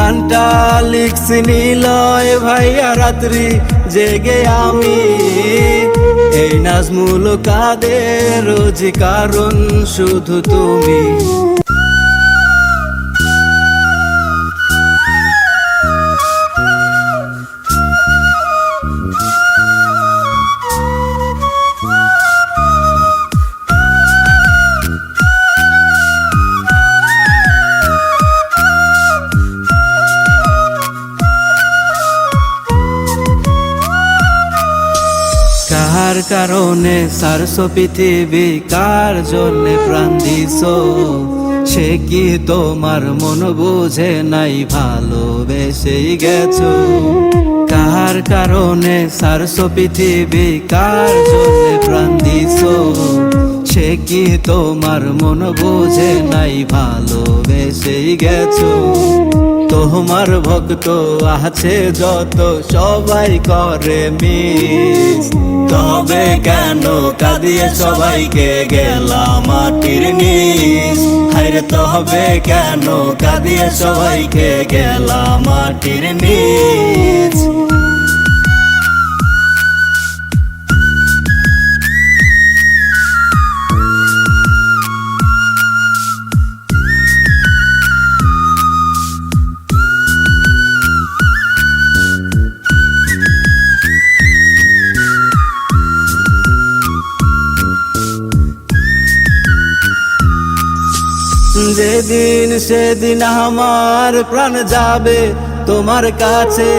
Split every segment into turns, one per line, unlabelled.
গানটা লিখছি নিলয় ভাইয়া রাত্রি জেগে আমি। এই নাজমুল কাদের রোজ কারণ শুধু তুমি। কার কারণে সারছো পৃথিবী, কার জন্যে প্রাণ দিছো, সে কি তোমার মন বুঝে নাই, ভালোবেসেই গেছো। কার কারণে সারছো পৃথিবী, কার জন্যে প্রাণ দিছো, সে কি তোমার মন বুঝে নাই, ভালোবেসেই গেছো। তোমার ভক্ত আছে যত সবাই করে মিস, তবে কেন কাঁদিয়ে সবাইকে গেলাম মাটির নিচ। হায়রে তবে কেন কাঁদিয়ে সবাইকে গেলাম মাটির নিচ। যেদিন সেদিন আমার প্রাণ যাবে তোমার কাছে,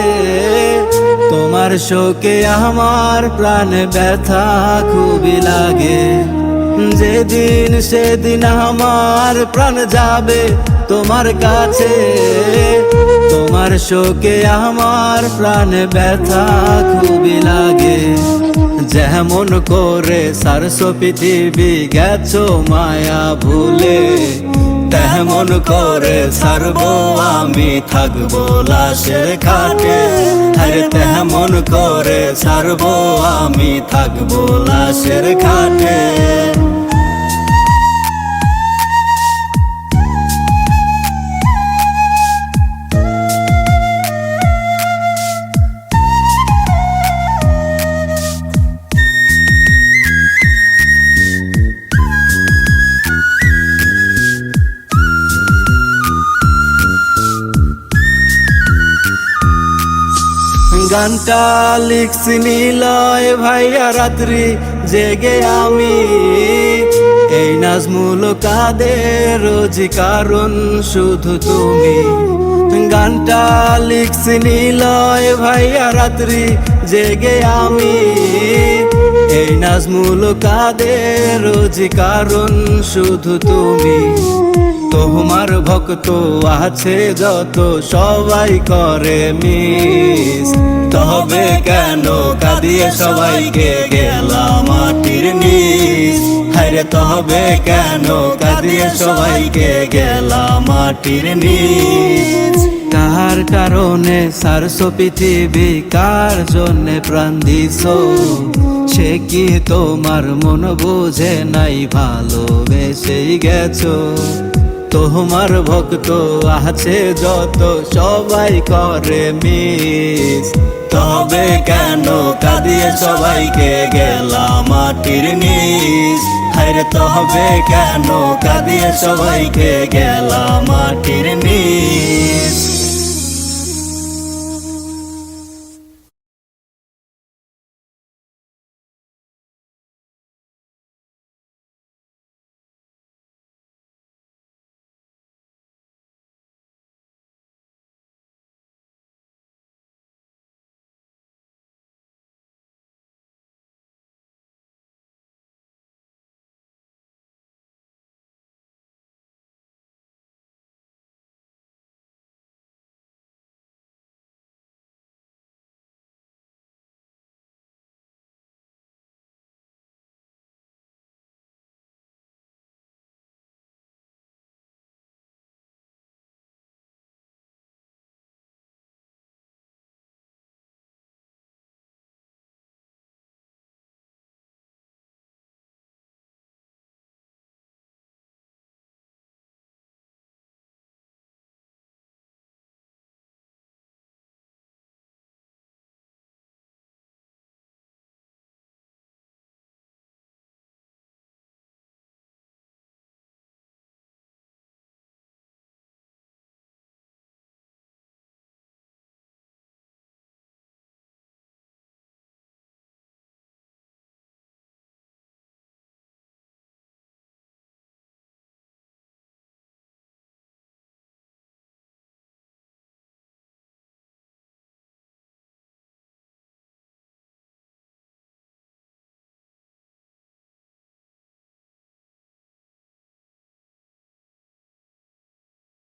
তোমার শোকে আমার প্রাণ ব্যথা খুবই লাগে। যেদিন সেদিন আমার প্রাণ যাবে তোমার কাছে, তোমার শোকে আমার প্রাণ ব্যথা খুবই লাগে। যেমন করে সারছো পৃথিবী গেছো মায়া ভুলে, তেমন করে সারবো আমি থাকবো লাশের খাটে। আরে তেমন করে সারবো আমি থাকবো লাশের খাটে। গানটা লিখছি নিলয় ভাইয়া রাত্রি জেগে আমি। এই নাজমুল কাদের রোজ কারণ শুধু তুমি। গানটা লিখছি নিলয় ভাইয়া রাত্রি জেগে আমি। এই নাজমুল কাদের রোজ কারণ শুধু তুমি। তোমার ভক্ত আছে যত সবাই করে মিস, তবে কেন কাঁদিয়ে সবাইকে গেলাম মাটির নিচ। হায়রে তবে কেন কাঁদিয়ে সবাইকে গেলাম মাটির নিচ। কার কারণে সারছো পৃথিবী, কার জন্যে প্রাণ দিছো, সে কি তোমার মন বুঝে নাই, ভালোবেসেই গেছো। তোমার ভক্ত আছে যত সবাই করে মিস, তবে কেন কাঁদিয়ে সবাইকে গেলাম মাটির নিচ। হায়রে তবে কেন কাঁদিয়ে সবাইকে গেলাম মাটির নিচ।